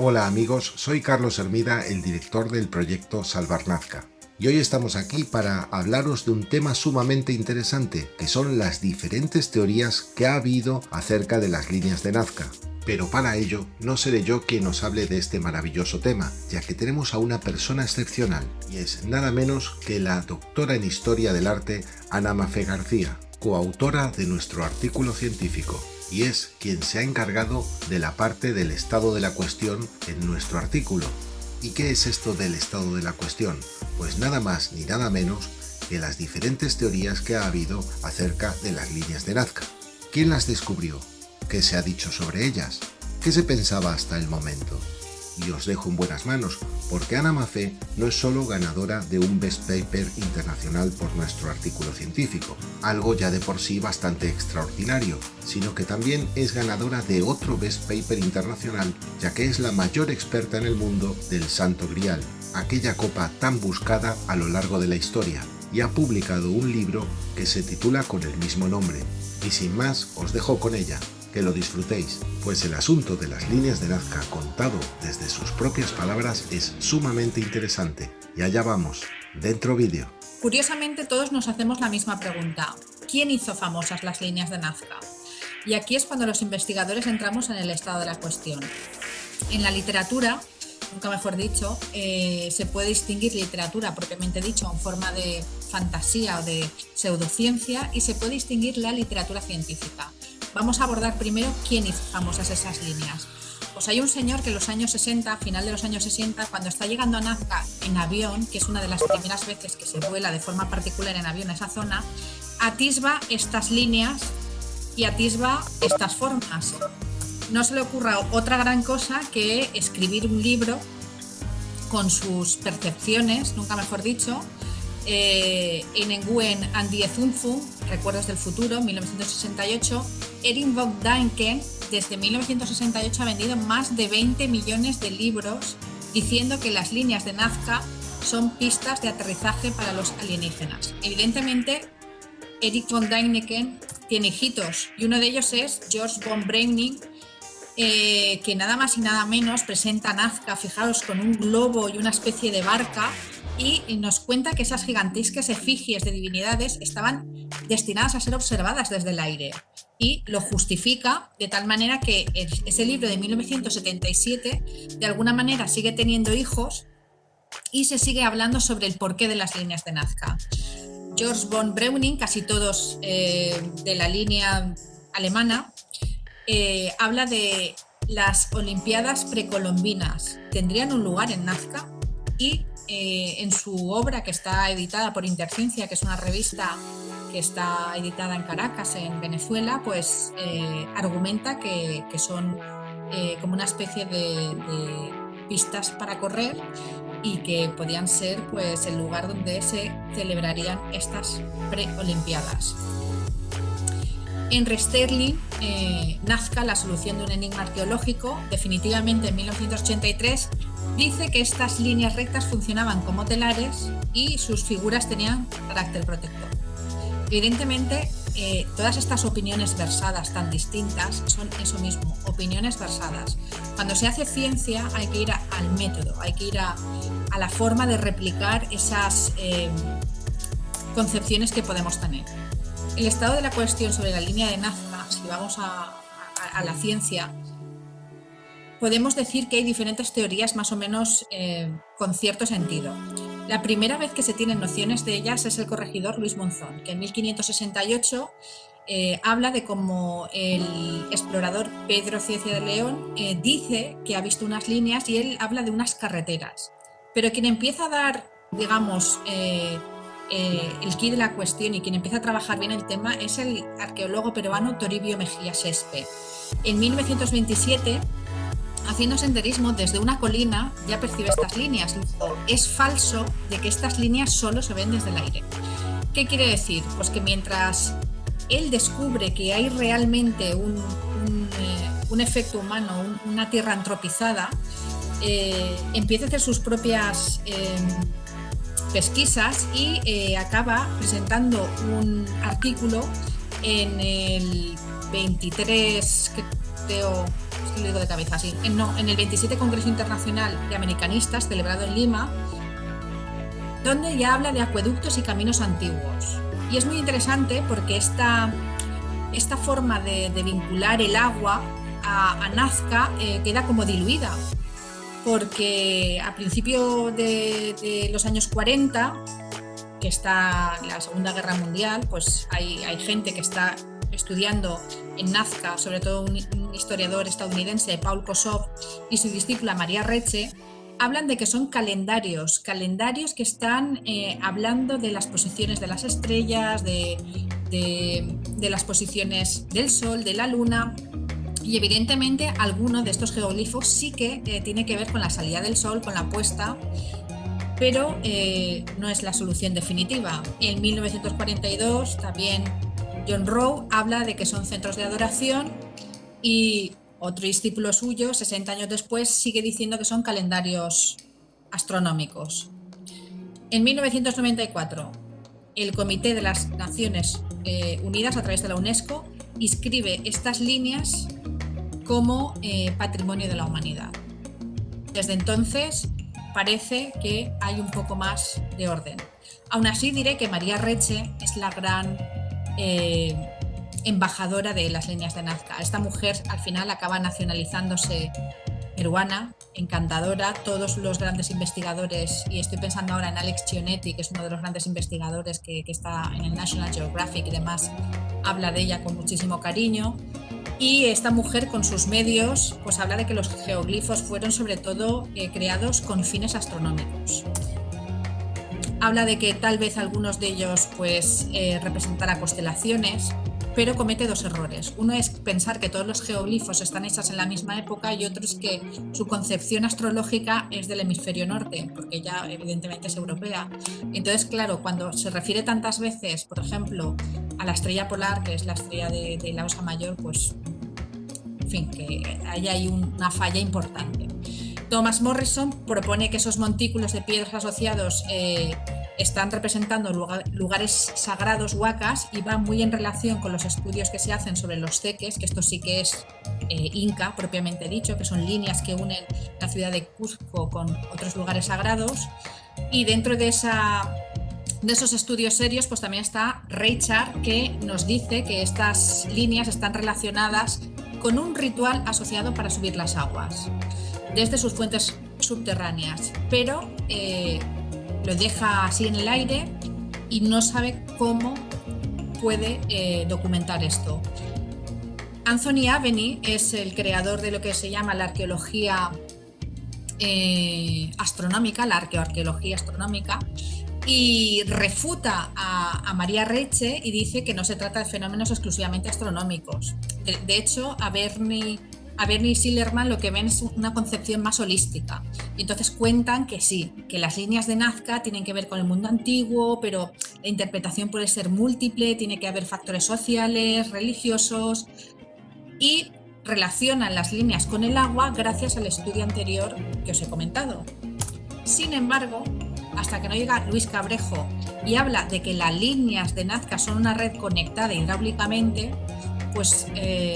Hola amigos, soy Carlos Hermida, el director del proyecto Salvar Nazca. Y hoy estamos aquí para hablaros de un tema sumamente interesante, que son las diferentes teorías que ha habido acerca de las líneas de Nazca. Pero para ello, no seré yo quien os hable de este maravilloso tema, ya que tenemos a una persona excepcional, y es nada menos que la doctora en Historia del Arte, Ana Maffé García, coautora de nuestro artículo científico, y es quien se ha encargado de la parte del estado de la cuestión en nuestro artículo. ¿Y qué es esto del estado de la cuestión? Pues nada más ni nada menos que las diferentes teorías que ha habido acerca de las líneas de Nazca. ¿Quién las descubrió? ¿Qué se ha dicho sobre ellas? ¿Qué se pensaba hasta el momento? Y os dejo en buenas manos, porque Ana Maffé no es solo ganadora de un Best Paper internacional por nuestro artículo científico, algo ya de por sí bastante extraordinario, sino que también es ganadora de otro Best Paper internacional, ya que es la mayor experta en el mundo del Santo Grial, aquella copa tan buscada a lo largo de la historia, y ha publicado un libro que se titula con el mismo nombre. Y sin más, os dejo con ella. Que lo disfrutéis, pues el asunto de las líneas de Nazca contado desde sus propias palabras es sumamente interesante. Y allá vamos, dentro vídeo. Curiosamente todos nos hacemos la misma pregunta: ¿quién hizo famosas las líneas de Nazca? Y aquí es cuando los investigadores entramos en el estado de la cuestión. En la literatura, nunca mejor dicho, se puede distinguir literatura propiamente dicho en forma de fantasía o de pseudociencia, y se puede distinguir la literatura científica. Vamos a abordar primero quién hizo famosas esas líneas. Pues hay un señor que en los años 60, a final de los años 60, cuando está llegando a Nazca en avión, que es una de las primeras veces que se vuela de forma particular en avión a esa zona, atisba estas líneas y atisba estas formas. No se le ocurra otra gran cosa que escribir un libro con sus percepciones, nunca mejor dicho, en Nguyen and die Zukunft, Recuerdos del Futuro, 1968. Erik von Däniken, desde 1968, ha vendido más de 20 millones de libros diciendo que las líneas de Nazca son pistas de aterrizaje para los alienígenas. Evidentemente, Erik von Däniken tiene hijitos, y uno de ellos es George von Breuning, que nada más y nada menos presenta Nazca, fijaros, con un globo y una especie de barca, y nos cuenta que esas gigantescas efigies de divinidades estaban destinadas a ser observadas desde el aire, y lo justifica de tal manera que ese libro de 1977 de alguna manera sigue teniendo hijos y se sigue hablando sobre el porqué de las líneas de Nazca. George von Breuning, casi todos de la línea alemana, habla de las Olimpiadas precolombinas. ¿Tendrían un lugar en Nazca? Y en su obra, que está editada por Interciencia, que es una revista que está editada en Caracas, en Venezuela, pues argumenta que son como una especie de pistas para correr, y que podían ser pues el lugar donde se celebrarían estas preolimpiadas. Henry Sterling, Nazca, la solución de un enigma arqueológico, definitivamente en 1983, dice que estas líneas rectas funcionaban como telares y sus figuras tenían carácter protector. Evidentemente, todas estas opiniones versadas tan distintas son eso mismo, opiniones versadas. Cuando se hace ciencia hay que ir al método, hay que ir a la forma de replicar esas concepciones que podemos tener. El estado de la cuestión sobre la línea de Nazca, si vamos a la ciencia, podemos decir que hay diferentes teorías más o menos con cierto sentido. La primera vez que se tienen nociones de ellas es el corregidor Luis Monzón, que en 1568 habla de cómo el explorador Pedro Cieza de León dice que ha visto unas líneas, y él habla de unas carreteras. Pero quien empieza a dar, digamos, el quid de la cuestión, y quien empieza a trabajar bien el tema, es el arqueólogo peruano Toribio Mejía Sespe. En 1927, haciendo senderismo desde una colina, ya percibe estas líneas. Es falso de que estas líneas solo se ven desde el aire. ¿Qué quiere decir? Pues que mientras él descubre que hay realmente un efecto humano, una tierra antropizada, empieza a hacer sus propias pesquisas y acaba presentando un artículo en el 23, creo, que lo digo de cabeza, sí. En el 27 Congreso Internacional de Americanistas, celebrado en Lima, donde ya habla de acueductos y caminos antiguos. Y es muy interesante porque esta forma de vincular el agua a Nazca queda como diluida, porque a principio de los años 40, que está la Segunda Guerra Mundial, pues hay gente que está estudiando en Nazca, sobre todo un historiador estadounidense, Paul Kossoff, y su discípula María Reche, hablan de que son calendarios que están hablando de las posiciones de las estrellas, de las posiciones del Sol, de la Luna, y evidentemente alguno de estos geoglifos sí que tiene que ver con la salida del Sol, con la puesta, pero no es la solución definitiva. En 1942 también John Rowe habla de que son centros de adoración, y otro discípulo suyo, 60 años después, sigue diciendo que son calendarios astronómicos. En 1994, el Comité de las Naciones Unidas, a través de la UNESCO, inscribe estas líneas como Patrimonio de la Humanidad. Desde entonces parece que hay un poco más de orden. Aún así, diré que María Reche es la gran embajadora de las líneas de Nazca. Esta mujer al final acaba nacionalizándose peruana, encantadora. Todos los grandes investigadores, y estoy pensando ahora en Alex Chionetti, que es uno de los grandes investigadores que está en el National Geographic y demás, habla de ella con muchísimo cariño. Y esta mujer, con sus medios, pues habla de que los geoglifos fueron sobre todo creados con fines astronómicos. Habla de que tal vez algunos de ellos pues representarán constelaciones, pero comete dos errores. Uno es pensar que todos los geoglifos están hechos en la misma época, y otro es que su concepción astrológica es del hemisferio norte, porque ella evidentemente es europea. Entonces, claro, cuando se refiere tantas veces, por ejemplo, a la estrella polar, que es la estrella de la Osa Mayor, pues, en fin, que ahí hay una falla importante. Thomas Morrison propone que esos montículos de piedras asociados están representando lugares sagrados, huacas, y va muy en relación con los estudios que se hacen sobre los ceques, que esto sí que es inca propiamente dicho, que son líneas que unen la ciudad de Cuzco con otros lugares sagrados. Y dentro de esos estudios serios, pues también está Reichard, que nos dice que estas líneas están relacionadas con un ritual asociado para subir las aguas desde sus fuentes subterráneas, pero lo deja así en el aire y no sabe cómo puede documentar esto. Anthony Aveni es el creador de lo que se llama la arqueología astronómica, la arqueoarqueología astronómica, y refuta a María Reche y dice que no se trata de fenómenos exclusivamente astronómicos. De hecho, a Bernie Sillerman lo que ven es una concepción más holística. Y entonces cuentan que sí, que las líneas de Nazca tienen que ver con el mundo antiguo, pero la interpretación puede ser múltiple, tiene que haber factores sociales, religiosos, y relacionan las líneas con el agua gracias al estudio anterior que os he comentado. Sin embargo, hasta que no llega Luis Cabrejo y habla de que las líneas de Nazca son una red conectada hidráulicamente, pues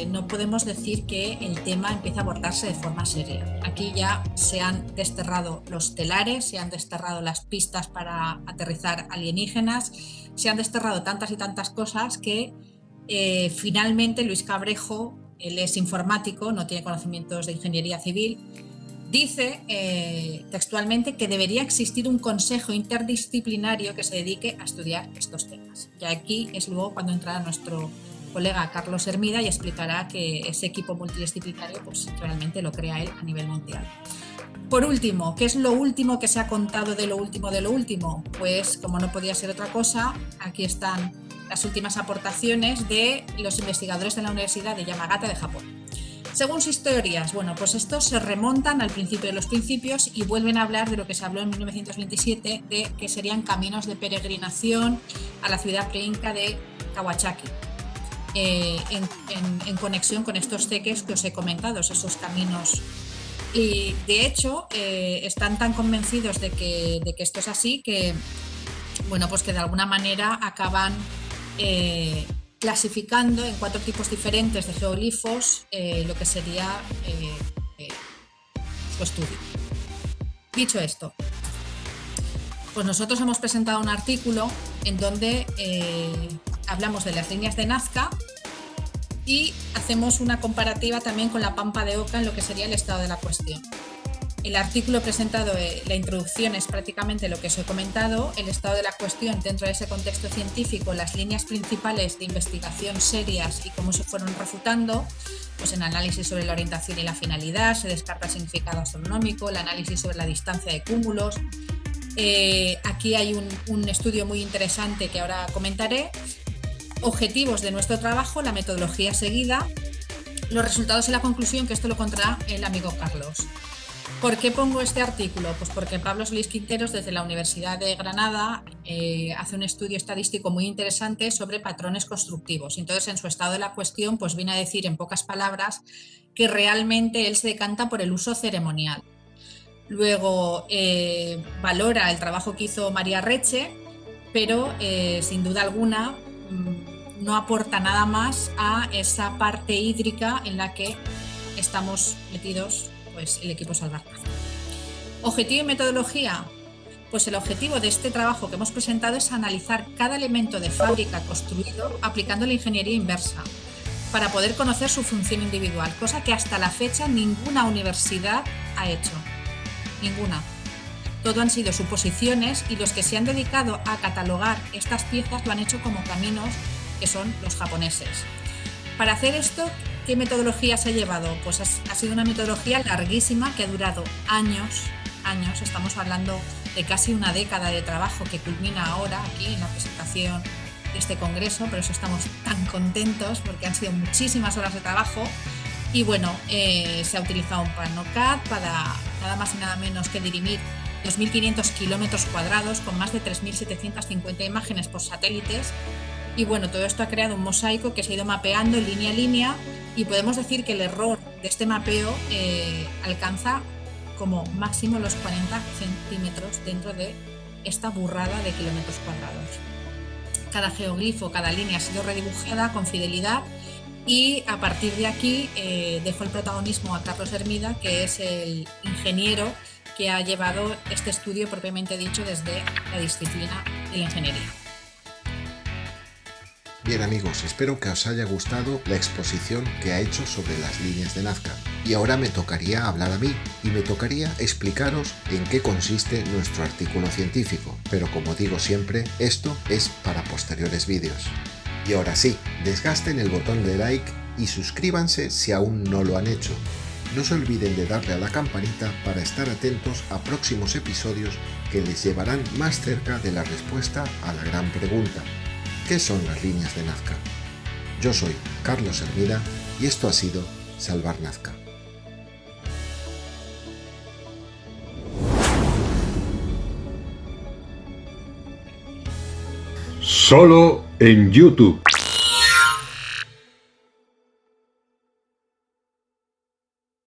no podemos decir que el tema empieza a abordarse de forma seria. Aquí ya se han desterrado los telares, se han desterrado las pistas para aterrizar alienígenas, se han desterrado tantas y tantas cosas que finalmente Luis Cabrejo, él es informático, no tiene conocimientos de ingeniería civil, dice textualmente que debería existir un consejo interdisciplinario que se dedique a estudiar estos temas. Y aquí es luego cuando entrará nuestro colega Carlos Hermida y explicará que ese equipo multidisciplinario pues realmente lo crea él a nivel mundial. Por último, ¿qué es lo último que se ha contado de lo último de lo último? Pues como no podía ser otra cosa, aquí están las últimas aportaciones de los investigadores de la Universidad de Yamagata de Japón. Según sus teorías, bueno, pues estos se remontan al principio de los principios y vuelven a hablar de lo que se habló en 1927, de que serían caminos de peregrinación a la ciudad preinca de Kawachaki. En conexión con estos ceques que os he comentado, esos caminos. Y de hecho están tan convencidos de que esto es así que, bueno, pues que de alguna manera acaban clasificando en 4 tipos diferentes de geoglifos lo que sería su estudio. Dicho esto, pues nosotros hemos presentado un artículo en donde hablamos de las líneas de Nazca y hacemos una comparativa también con la Pampa de Oca en lo que sería el estado de la cuestión. El artículo presentado, la introducción es prácticamente lo que os he comentado, el estado de la cuestión dentro de ese contexto científico, las líneas principales de investigación serias y cómo se fueron refutando, pues en análisis sobre la orientación y la finalidad, se descarta el significado astronómico, el análisis sobre la distancia de cúmulos. Aquí hay un estudio muy interesante que ahora comentaré, objetivos de nuestro trabajo, la metodología seguida, los resultados y la conclusión, que esto lo contará el amigo Carlos. ¿Por qué pongo este artículo? Pues porque Pablo Solís Quinteros, desde la Universidad de Granada, hace un estudio estadístico muy interesante sobre patrones constructivos. Entonces, en su estado de la cuestión, pues viene a decir en pocas palabras que realmente él se decanta por el uso ceremonial. Luego, valora el trabajo que hizo María Reche, pero sin duda alguna no aporta nada más a esa parte hídrica en la que estamos metidos, pues el equipo Salvarnazca. Objetivo y metodología. Pues el objetivo de este trabajo que hemos presentado es analizar cada elemento de fábrica construido aplicando la ingeniería inversa para poder conocer su función individual, cosa que hasta la fecha ninguna universidad ha hecho. Ninguna. Todo han sido suposiciones y los que se han dedicado a catalogar estas piezas lo han hecho como caminos, que son los japoneses. Para hacer esto, ¿qué metodología se ha llevado? Pues ha sido una metodología larguísima que ha durado años, estamos hablando de casi una década de trabajo que culmina ahora aquí en la presentación de este congreso, por eso estamos tan contentos porque han sido muchísimas horas de trabajo y bueno, se ha utilizado un plano CAD para nada más y nada menos que dirimir 2.500 kilómetros cuadrados con más de 3.750 imágenes por satélites. Y bueno, todo esto ha creado un mosaico que se ha ido mapeando línea a línea y podemos decir que el error de este mapeo alcanza como máximo los 40 centímetros dentro de esta burrada de kilómetros cuadrados. Cada geoglifo, cada línea ha sido redibujada con fidelidad y a partir de aquí dejo el protagonismo a Carlos Hermida, que es el ingeniero que ha llevado este estudio propiamente dicho desde la disciplina de la ingeniería. Bien amigos, espero que os haya gustado la exposición que ha hecho sobre las líneas de Nazca. Y ahora me tocaría hablar a mí y me tocaría explicaros en qué consiste nuestro artículo científico. Pero como digo siempre, esto es para posteriores vídeos. Y ahora sí, desgasten el botón de like y suscríbanse si aún no lo han hecho. No se olviden de darle a la campanita para estar atentos a próximos episodios que les llevarán más cerca de la respuesta a la gran pregunta: ¿qué son las líneas de Nazca? Yo soy Carlos Hermida y esto ha sido Salvar Nazca. Solo en YouTube.